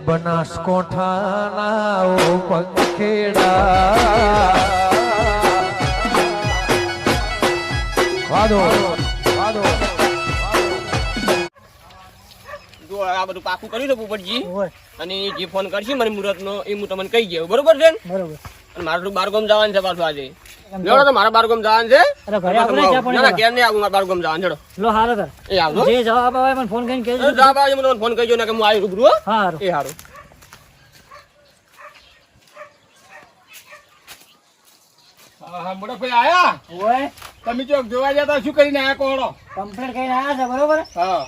બનાસકોઠાના ઓ પંખેડા વાદો વાદો જો આ બધું પાકું કર્યું છે પોપટજી અને જે ફોન કરશે મને મુહૂર્તનો એ હું તમને કહી દઉં બરોબર છે બરોબર. અને મારું બારગામ જવાનું છે પાછું આજે જોડો તો મારા બારગામ જવાનું છે અરે ઘરે આપણે ચા પાણી ના કેમ નહીં આવું મારા બારગામ જવાનું જોડો લો હારો કર એ આવજો જે જવાબ આવે મને ફોન કરીને કહેજો. જવાબ આવે મને ફોન કરજો ને કે હું આવી રૂબરૂ હો. હા હારું. એ સારું હા મોટા ભાઈ આયા ઓય તમે ચોક જોવા ગયા તા શું કરીને આયા કોહડો કમ્પ્લેટ કરીને આયા છે બરોબર. હા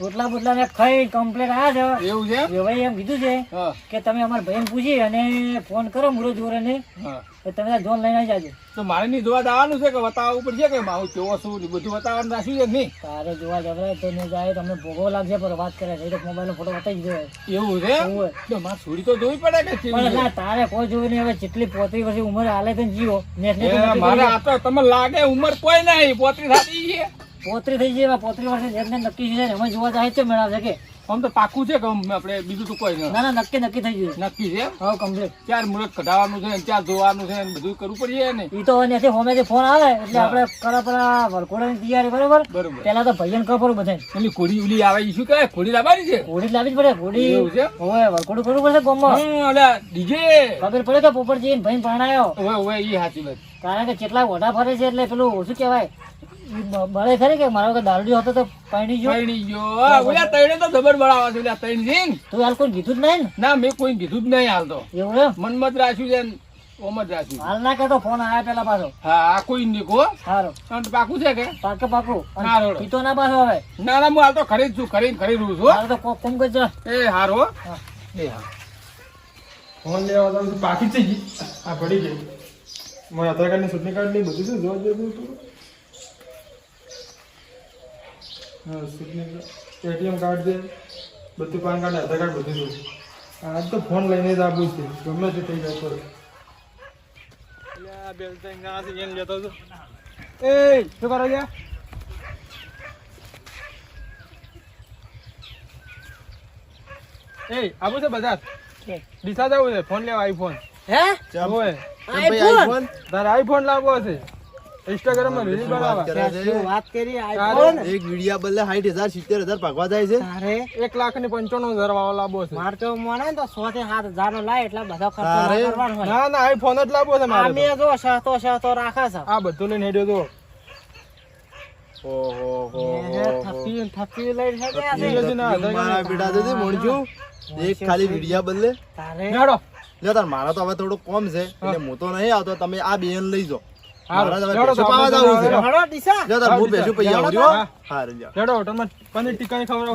રોટલા બોટલા ને ખાઈ કમ્પ્લેટ આયા છે. એવું છે વેવાઈ એમ કીધું છે હા કે તમે અમારા ભાઈને પૂછી અને ફોન કરો મુરો જોરે ને હા તમે તાર જોન લઈને આવી જાજો. તો મારે નહીં જોવા જવાનું છે કે બતાવવું પડશે કે હું કેવો છું ને બધું બતાવવાનું રાખ્યું છે કે નહીં તારે જોવા જવરાય તો નહીં જાય તમને ભોગવો લાગશે પણ વાત કરે છે તો મોબાઈલનો ફોટો બતાવી દીધો. એવું છે ઓય. તો મારે છોડી તો જોવી પડે કે કેવી પણ છે? ના તારે કોઈ જોયું નહીં હવે જેટલી 35 વર્ષની ઉંમર હાલે છે ને જીવો નેટ ને એ મારે આ તો તમને લાગે ઉંમર કોઈ નહીં 35 થતી છે 35 થઈ જાય 35 વર્ષે નેટ ને નક્કી છે ને અમે જોવા જાય છે મેળાવ છે કે આમ તો પાકું છે કે આપણે બીજું તો કોઈ નહીં ના ના નક્કી થઈ ગયું નક્કી છે હા કમ્પ્લીટ. ચાર મુહૂર્ત કઢાવવાનું છે ને ચાર જોવાનું છે ને બધું કરવું પડશે ને ઈ તો ત્યાંથી હોમેથી ફોન આવે એટલે આપણે કરા વરઘોડાની તૈયારી બરોબર. બરોબર પેલા તો ભાઈઓને ખબર બધાને એની ઘોડી ઉલી આવે ઈ શું કહેવાય ઘોડી લાવવાની છે ઘોડી જ લાવવી જ પડે ઘોડી. એવું છે? હોય વરઘોડું કરવું પડશે ગામમાં. અલ્યા ડીજે ખબર પડે કે પોપટજી ભાઈ પરણાયો ઓય ઓય ઈ સાચી વાત કારણ કે કેટલા ઓઢા ફરે છે એટલે પેલું શું કહેવાય ઈ બળે ખરી કે મારો કે દારૂડિયો હતો તો પરણી ગયો. પરણી ગયો ઓલા તૈણે તો જબર બળાવા છે ઓલા તૈણ છે ને. તું હાલ કોઈ કીધું જ નહીં ને ના મેં કોઈ કીધું જ નહીં હાલ તો એવું એમ મનમાં જ રાખ્યું છે ને ઓમ જ રાખ્યું હાલ ના કહેતો ફોન આવ્યા પેલા પાછો. હા આ કોઈ નહીં કહો સારો અને પાકું છે કે પાકું અને હારો. પીતો ના પાછો હવે ના ના હું હાલ તો ખરી જ છું ખરી રહ્યું છું હાલ તો કોમ કરજો. એ હારો હા. એ હા ફોન લેવા તો બાકી થઈ ગઈ આ પડી ગઈ મારે આધાર કાર્ડની ચૂંટણી કાર્ડ ની બધું છે જોવા જેવું હા ચૂંટણી એટીએમ કાર્ડ છે બધું પાન કાર્ડ આધાર કાર્ડ બધું છે આજ તો ફોન લઈને જ આપવું છે ગમે તે થઈ જાય પર એ શું કરો છે એ આવું છે બધા ડીસા જવું છે ફોન લેવા આઈફોન હે ઓય આઈફોન તારે આઈફોન લાવવો છે ઇન્સ્ટાગ્રામ માં રીલ બનાવવા શું વાત કરી આઈફોન એક વિડિયા બદલે 60,000 70,000 ભાગવા જાય છે તારે 1,95,000 વાળો લાવવો છે માર તો મને તો 100 થી 7,000 નો લાય એટલે બધો ખર્ચો ના તારે? કરવાનો હોય. ના ના આઈફોન જ લાવવો છે મારે અમે જો શહતો રાખે છે આ બધું લઈને હેડ્યો તો થપ્પી લઈને છે કે આ છે? મારા બેટા તો મોણજુ એક ખાલી વિડિયા બદલે તારે હેડો લે તાર મારા તો હવે થોડું કોમ છે એટલે હું તો નહીં આવતો તમે આ બેન લઈ જાઓ હારું. મારા તો હવે હેડો પૈસા તો પાવા આપણે જવું છે હેડો. હળો ડીસા લે તાર હું પૈસું પૈયા આવું હા. હા રે જા હેડો હોટલમાં પનીર ટીકાની ખબર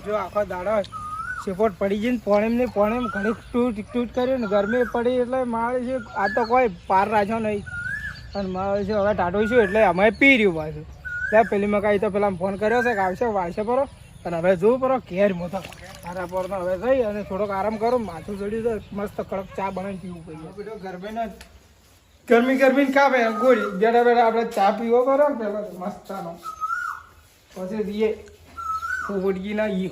જો આખો દાડો સિપોટ પડી જઈને પોણેમ ને પોણેમ ઘણી ટૂટ કર્યું ને ગરમી પડી એટલે મારે છે આ તો કોઈ પાર રાખ્યો નહીં અને મારે છે હવે ટાટો છું એટલે અમે પી રહ્યું પાછું ત્યાં પેલી મકાઈ તો પેલા ફોન કર્યો છે કે આવશે વાળશે પરો અને હવે જોવું પરો ઘેર મોટા તારા પર હવે જઈ અને થોડોક આરામ કરું માથું ચડ્યું તો મસ્ત કડક ચા બનાવીને પીવું પડે ગરમી કાપે ગોળી બેઠા બેઠા આપણે ચા પીવો કરો પેલા મસ્ત ચાનો પછી દઈએ પોપટજી ના ઈ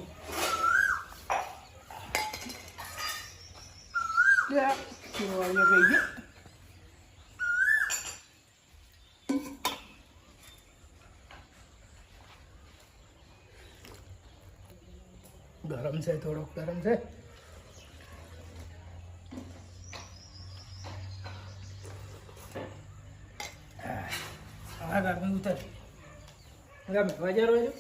ગરમ છે થોડોક ગરમ છે હા ગરમી ઉતર ગમે બજાર હોય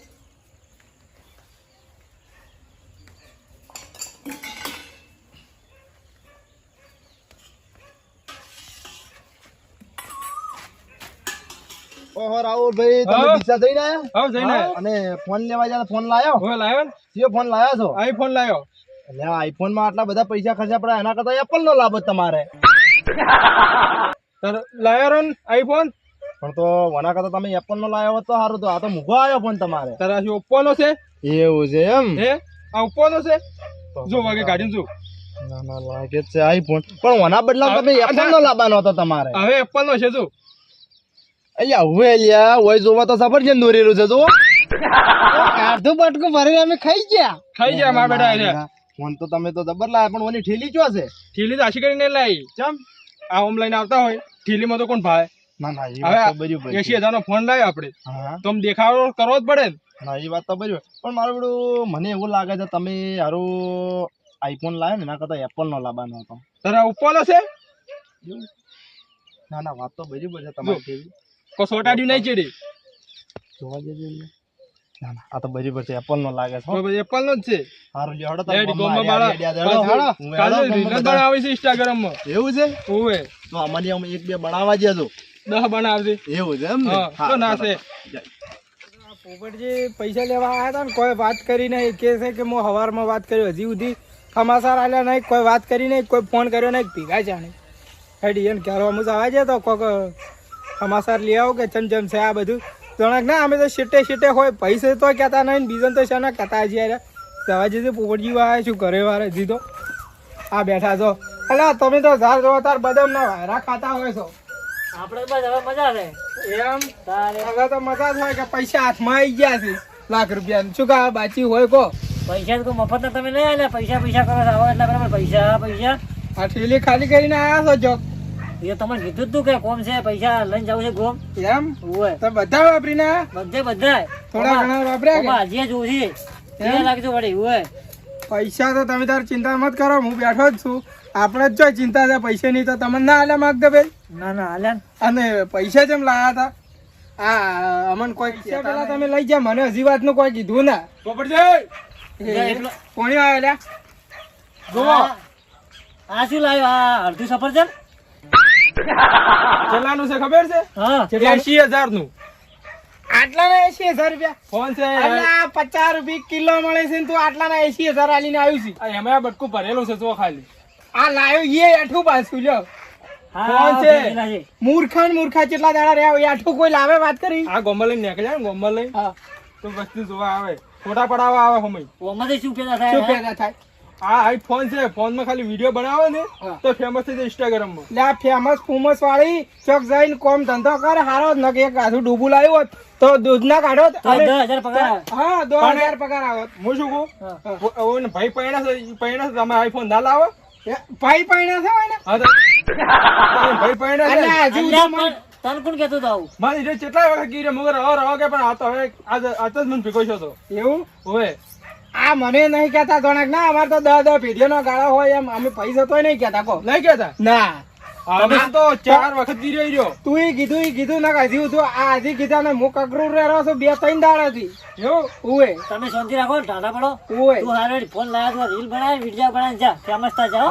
ઓહો રાહુલ ભાઈ તમે હા. દિશા જઈને આયા હા જઈને અને ફોન લેવા ગયા ફોન લાયો હવે લાવ્યો ને કયો ફોન લાયા છો આઈફોન લાવ્યો એટલે આઈફોન માં આટલા બધા પૈસા ખર્ચા પડે એના કરતા એપલ નો લાભ જ તમારે તાર લાવ્યો ને આઈફોન પણ તો વના કરતા તમે એપલ નો લાયો હોત તો સારું તો આ તો મૂકો આવ્યો ફોન તમારે તારા શું ઓપ્પો નો છે એવું છે એમ હે આ ઓપ્પો નો છે જો વાગે ગાડીને જો ના ના લાગે જ છે આઈફોન પણ વના બદલા તમે એપલ નો લાવવાનો હતો તમારે હવે એપલ નો છે જો અહીંયા હવે લ્યા હોય જોવા તો સફરજન દોરેલું છે જો અડધું બટકું ભરીને અમે ખાઈ ગયા. ખાઈ ગયા મારા બેટા એટલે. ફોન તો તમે તો જબર લાયા, પણ ઓની ઠેલી ચો છે? ઠીલી તો આશી કરીને લાવી. ચમ? આ ઓમ લઈને આવતા હોય ઠીલીમાં તો કોણ ભાવે? ના ના, એ વાત તો બરાબર છે. 80,000 નો ફોન લાવ્યો આપણે હા તો આમ દેખાડો કરવો જ પડે ને. ના, એ વાત તો બરાબર. પણ મારું બધું મને એવું લાગે છે તમે હારું આઈફોન લાવ્યો ને એના કરતા એપલ નો લાવવાનો હતો. તારા ઉપવાલો છે ના ના, વાત તો બરાબર છે તમારી કેવી. કો સોટાડ્યું નહીં ચેડી. જોવા જજો ને. ના ના, આ તો બરાબર છે, એપલ નો લાગે છે હો. એપલ નો જ છે. હારું લ્યો હેડો લેડી તમે ગોમમાં ગોમમાં બાળા. હેડો, હેડો. હું કાલે હેડો રીલ જ ગોમમાં બનાવી છે Instagram માં. એવું છે? ઓવે તો અમારી આમ એક બે બનાવવા જજો. 10 બનાવજે. એવું છે એમ ને? હા, તો ના છે. પોપટજી પૈસા લેવા આવ્યા હતા ને કોઈ વાત કરી નહીં. કે છે કે હું સવારમાં વાત કર્યો, હજી સુધી સમાચાર આલ્યા નહીં, કોઈ વાત કરી નહીં, કોઈ ફોન કર્યો નહીં, ભીગા છે નહીં. હેડી એને કહેવા મુજ આવે છે તો કોઈક સમાચાર લઈ આવો કે ચમચમ છે આ બધું. જણાક ના અમે તો શીટે હોય, પૈસે તો કહેતા નહીં, બીજન તો શાના કહેતા હજી યાર. જવા જશે પોપટજી વાળા શું કરે વાળા હજી તો આ બેઠા છો. અલા તમે તો ઝાર જો તાર બદામ ના વાયરા ખાતા હોય છો. આપણે બસ હવે મજા છે એમ તારે. હવે તો મજા જ હોય કે પૈસા હાથમાં આવી ગયા છે લાખ રૂપિયા. શું કા બાચી હોય કો? પૈસા તો મફત ના તમે નહીં આલે. પૈસા કરો છો આવો એટલે બરાબર. પૈસા આ ઠેલી ખાલી કરીને આવ્યા છો જો. એ તમને કીધું જ તું કે કોમ છે, પૈસા લઈને જવું છે ગોમ. એમ ઓય તો બધા વાપરીને આયા? બધા થોડા ઘણા વાપર્યા કે? હજી જોવું છે લાગતું વળી. ઓય પૈસા તો તમે તાર ચિંતા મત કરો, હું બેઠો જ છું. આપણે જ જો ચિંતા છે પૈસાની તો તમને ના આલે માગતો ભાઈ. ના ના હાલે. અને પૈસા જેમ લાયા હતા આ અમન કોઈ પૈસા પેલા તમે લઈ જા, મને હજી વાત નું કોઈ કીધું ના. પોપટજી કોણી આવેલા જુઓ. આ શું લાવ્યો? આ અડધું સફરજન. કેટલાનું છે ખબર છે? હા 80,000 નું. આટલા ના 80,000 રૂપિયા ફોન છે. 50 રૂપિયા કિલો મળે છે ને તું આટલા ના 80,000 આલીને આવ્યું છે. એમાં બટકું ભરેલું છે જો ખાલી. આ લાવ્યો એ આઠું પાછું લ્યો. ફોન છે. મૂર્ખા કેટલા દાડા રહ્યા એ આઠું કોઈ લાવે વાત કરી. આ ગોમલ લઈને નીકળ્યા ને ગોમલ લઈને તો વસ્તુ જોવા આવે, ફોટા પડાવવા આવે હમણાં. ઓમાંથી શું પેદા થાય? આ આઈફોન છે, ફોન માં ખાલી વિડીયો બનાવે ને તો ફેમસ થઈ જાય ઇન્સ્ટાગ્રામ માં. એટલે આ ફેમસ વાળી ચોક જઈને કોમ ધંધો કરે હારો જ નકે એક આધું ડૂબું લાવ્યો હોત તો દૂધ ના કાઢો. 10,000 પગાર. હા 2,000 પગાર આવત. હું શું કહું ભાઈ પૈણા તમે આઈફોન ના લાવો. ભાઈ પૈણા છે હા ભાઈ પૈણા છે. તને કોણ કેતું હતું આવું? મારી જે કેટલા વખત કીધે મગર રહો કે પણ આ તો હવે આજ જ મને ભીગો છો તો એવું હોય. આ મને નહીં કેતા ગણક ના, અમારે તો 10 પેઢીઓ નો ગાળા હોય એમ. અમે પૈસા તો નહીં કેતા કો. નહીં કેતા ના. અમે તો 4 વખત કીધો રહ્યો. તું કીધું ના હજી તું આ હજી કીધા ને હું કકરું રહ્યો છું 2-3 દાડા થી એવું ઉવે. તમે શાંતિ રાખો, ઢાંડા પડો. ઉવે તું હારે ફોન લાવ્યા, રીલ બનાવી, વિડીયો બનાવી જા ફેમસ થા જાઓ.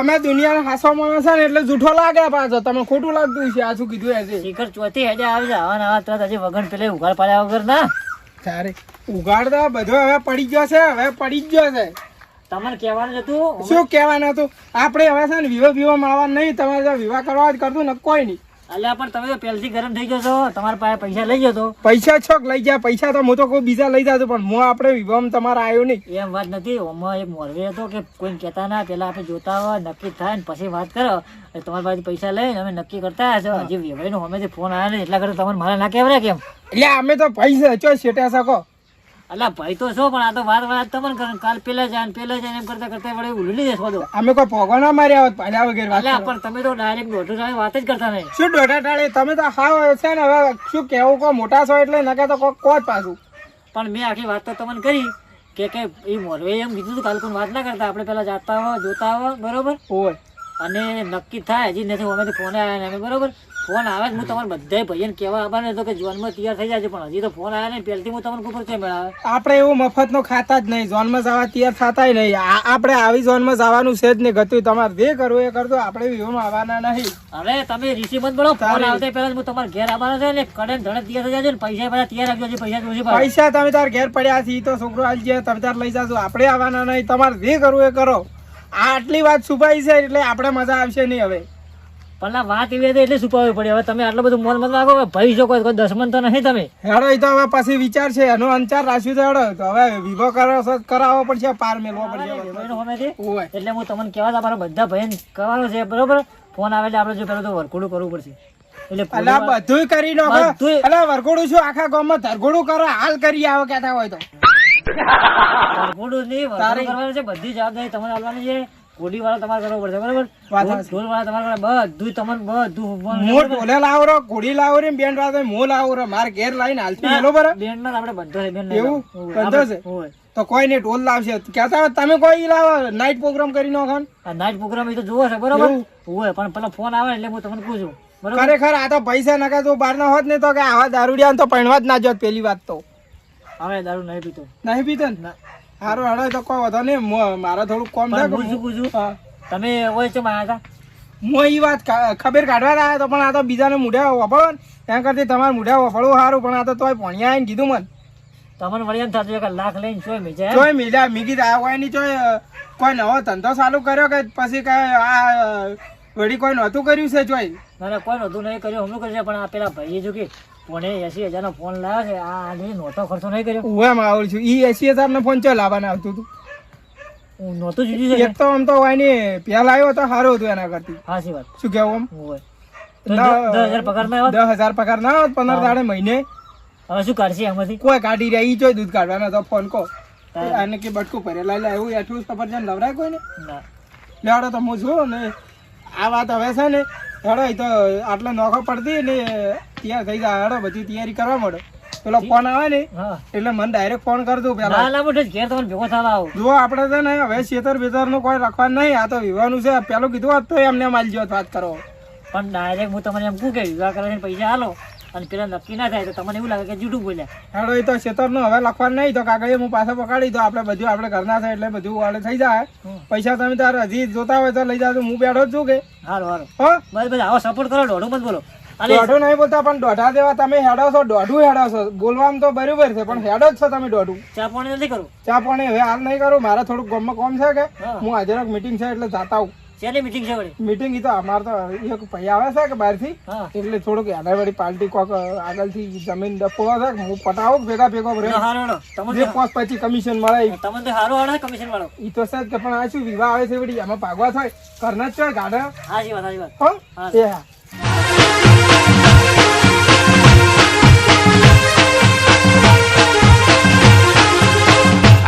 અમે દુનિયાનો હાસો માણસ છે ને એટલે જૂઠો લાગે પાછો. તમે ખોટું લાગતું છે. આ શું કીધું હશે? શિખર ચોથી હેડે આવી જા. હવે આવા તરત હજી વગણ પેલે ઉઘાડ પાડ્યા વગર ના. સારી ઉગાડ તો બધો હવે પડી ગયો છે. હવે પડી જ ગયો છે. તમને કહેવાનું હતું. શું કહેવાનું હતું? આપણે હવે છે ને વિવાહ મળવા નહીં. તમારે જો વિવાહ કરવા જ કરતું ને કોઈ નહીં. અલ્યા પણ તમે તો પહેલથી ગરમ થઈ ગયો છો. તમારા પાસે પૈસા લઈ ગયો તો. પૈસા છોક લઈ ગયા. પૈસા તો હું તો કોઈ બીજા લઈ જાતું પણ હું આપણે વિવાહ તમારે આવ્યો નહીં. એમ વાત નથી. ઓમાં એક મોરવે હતો કે કોઈને કહેતા ના, પેલા આપણે જોતા હોય, નક્કી થાય ને પછી વાત કરો. તમારી પાસે પૈસા લઈને અમે નક્કી કરતા છો. હજી વેવાઈ નો અમે ફોન આવ્યા ને એટલા કરતા તમારે મારે ના કહેવાય કેમ? એટલે અમે તો પૈસા ચો શેટા શકો. અલા ભાઈ તો છો પણ આ તો વાત તમને કરે. કાલ પેલા જાય એમ કરતા વળે ઉલડી જશો તો. અમે કોઈ પોગો ના માર્યા હોત પહેલા વગેરે વાત. પણ તમે તો ડાયરેક્ટ દોઢું ટાળે વાત જ કરતા નહીં. શું દોઢા ટાળે? તમે તો હા છે ને હવે શું કેવું કો મોટા છો એટલે નકે તો કોઈ જ પાછું. પણ મેં આખી વાત તો તમને કરી કે એ મોરવે એમ કીધું કાલ કોઈ વાત ના કરતા. આપણે પેલા જાતા હોય, જોતા હોય, બરોબર હોય અને નક્કી થાય. હજી નથી અમે ફોન આવ્યા ને બરોબર. ફોન આવે હું તમારે બધા ભાઈને કહેવા આવવાનો હતો કે જોનમાં તૈયાર થઈ જાય. પણ હજી તો ફોન આવ્યા ને પહેલથી હું તમને ખબર છે મેળવે. આપણે એવું મફત નો ખાતા જ નહીં. ઝોનમાં જવા તૈયાર થતા નહીં. આપણે આવી ઝોનમાં જવાનું છે જ નહીં. ગતું તમારે જે કરવું એ કરતો. આપણે વિવાહમાં આવવાના નહીં. અરે તમે ઋષિ મત બનો. ફોન આવતા પહેલા હું તમારે ઘેર આવવાનો છે ને કડે ધડે તૈયાર થઈ જાય ને. પૈસા બધા તૈયાર રાખજો. પૈસા તમે તાર ઘેર પડ્યા છે તો છોકરો આવી જાય તમે તાર લઈ જાજો. આપણે આવવાના નહીં. તમારે જે કરવું એ કરો. આટલી વાત છુપાઈ છે એટલે આપણે મજા આવશે નહીં. હવે પણ વાત એવી હતી એટલે છુપાવવી પડી. હવે તમે આટલું બધું મોન મત લાગો. ભાઈ છો કોઈ દસમન તો નહીં તમે. હેડો એ તો હવે પછી વિચાર છે એનો અંચાર રાખ્યું તો હેડો. તો હવે વિવો કરાવવો પડશે, પાર મેળવો પડશે. એટલે હું તમને કહેવા હતા મારા બધા ભાઈ કરવાનો છે બરોબર. ફોન આવે એટલે આપણે જો પેલું તો વરકુડું કરવું પડશે. એટલે અલા બધુંય કરી નાખો બધુંય. અલા વરઘોડું શું આખા ગામમાં ધરઘોડું કરો હાલ કરી આવો કહેતા હોય તો વરઘોડું નહીં, વરઘોડું તારી- કરવાનું છે, બધી જવાબદારી તમારે આલવાની છે. કોડી વાળા તમારે કરવો પડશે, બરાબર? વાત સાચી. ઢોલ વાળા તમારે બધું તમારે બધું ઊભવાનું છે, મોટ બરાબર? બોલે લાવો રો ઘોડી લાવો રે બેન વાળો મો લાવો રો માર ઘેર લાઈને હાલતી મેલો બરાબર બેનમાં આપણે બંધો છે, બેન એવું? હોય. બંધો છે? હોય. તો કોઈ ને ઢોલ લાવશે કહેતા હોય તમે કોઈ લાવો નાઈટ પ્રોગ્રામ કરી નાખો ને. આ નાઇટ પ્રોગ્રામ એ તો જોવો છે, બરાબર? એવું? હોય, પણ પેલા ફોન આવે એટલે હું તમને પૂછું, બરાબર? ખરેખર આ તો પૈસા નકા તો બહાર ના હોત ને તો કે આવા દારૂડિયા તો પૈણવા જ ના જોત પેલી વાત તો હવે દારૂ નહીં પીતો. નહીં પીતો ને સારું હડો તો કોઈ વધો નહીં મારે થોડું કોમ પણ થાય હું શું પૂછું? હા. તમે હોય છે માયા હતા? હું એ વાત ખબર કાઢવા આવ્યો તો પણ આ તો બીજાને મુઢા વફળો ને ત્યાં કરતી તમારે મુઢા વફળવું સારું પણ આ તો તોય ભણ્યા આવીને કીધું મને તમને વળી એમ થતું કે લાખ લઈને ચોય મેચે, એમ? તોય મીજા મીગી આ હોય ની ચોય કોઈ નવો ધંધો ચાલુ કર્યો કે પછી કઈ આ વળી કોઈ નહોતું કર્યું છે ચોય ના ના, કોઈ નહોતું નહીં કર્યું, હમણાં કર્યું છે, પણ આ પેલા ભાઈએ જો કે પોણે 80,000 નો ફોન લાવ્યો છે, આ આજે નહોતો ખર્ચો નહીં કર્યો. હું આવડું છું ઈ 80,000 નો ફોન ચો લાવવાના આવતું હતું હું નહોતું જીત્યું છે. એક તો આમ તો હોય ની પેલા આવ્યો તો સારું હતું એના કરતી હાચી વાત. શું કેવું આમ હોય. તો 10,000 પગારમાં આવ્યો? 10,000 પગાર ના હોત 15 દાડે મહિને હવે શું કરશે એમાંથી? કોઈ કાઢી રહ્યા ઈ ચોય દૂધ કાઢવાનો તો ફોન કો તારે- આને કે બટકું ભરેલા લે એવું એઠું સફરજન લવરાય કોઈ ને ના. લેવાડો તો હું છું ને આ વાત હવે છે ને હેડો એ તો આટલો નોખો પડતી ને તૈયાર થઈ જાય હેડો બધી તૈયારી કરવા મળે પેલો ફોન આવે ને હા. એટલે મને ડાયરેક્ટ ફોન કરી દઉં પેલા ના ના, મોટો ઘેર તમને ભેગો થવા આવો. જો આપણે છે ને હવે છેતર બેતર નું કોઈ રાખવાનું નહીં આ તો વિવાહનું છે પેલું કીધું હોત તો એમને માલજો વાત કરો પણ ડાયરેક્ટ હું તમને એમ કહું કે વિવાહ કરવા છે ને પૈસા હાલો અને પેલા નક્કી ના થાય તો તમને એવું લાગે કે જૂઠું બોલ્યા. હેડો એ તો છેતર નું હવે લખવાનું નહીં તો કાગળિયા હું પાછો પકડી તો આપણે બધું આપણે ઘરના છે એટલે બધું વાળે થઈ જાય પૈસા તમે તાર હજી જોતા હોય તો લઈ જાજો હું બેઠો જ છું કે હારું હારું, હો બસ બસ આવો સપોર્ટ કરો, દોઢું મત બોલો. અને દોઢું નહીં બોલતા પણ દોઢા દેવા તમે હેડો છો દોઢું હેડો છો બોલવામાં તો બરાબર છે પણ હેડો જ છો તમે દોઢું ચા પાણી નથી કરવું? ચા પાણી હવે હાલ નહીં કરું મારે થોડુંક ગામમાં કોમ છે કે હા. હું આજે મીટિંગ છે એટલે જાતા આવું શેની મીટિંગ છે વળી? મીટિંગ તો અમારે તો એક ભાઈ આવે છે કે બહારથી હા. એટલે થોડુંક એના વળી પાર્ટી કોક આગળથી જમીન ડપ્પો છે કે હું પટાવું ભેગા ભેગો તો રહે હારું હેડો. તમને જે પોસ્ટ પછી કમિશન મળે તમને તો સારું આવડે કમિશન વાળો. એ તો છે જ કે પણ આ શું વિવાહ આવે છે વળી એમાં ભાગવા થાય ઘરના જ છે ગાડા હાચી વાત, હાચી વાત. હો હા. એ હા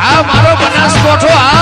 આ મારો બનાસકોઠો આ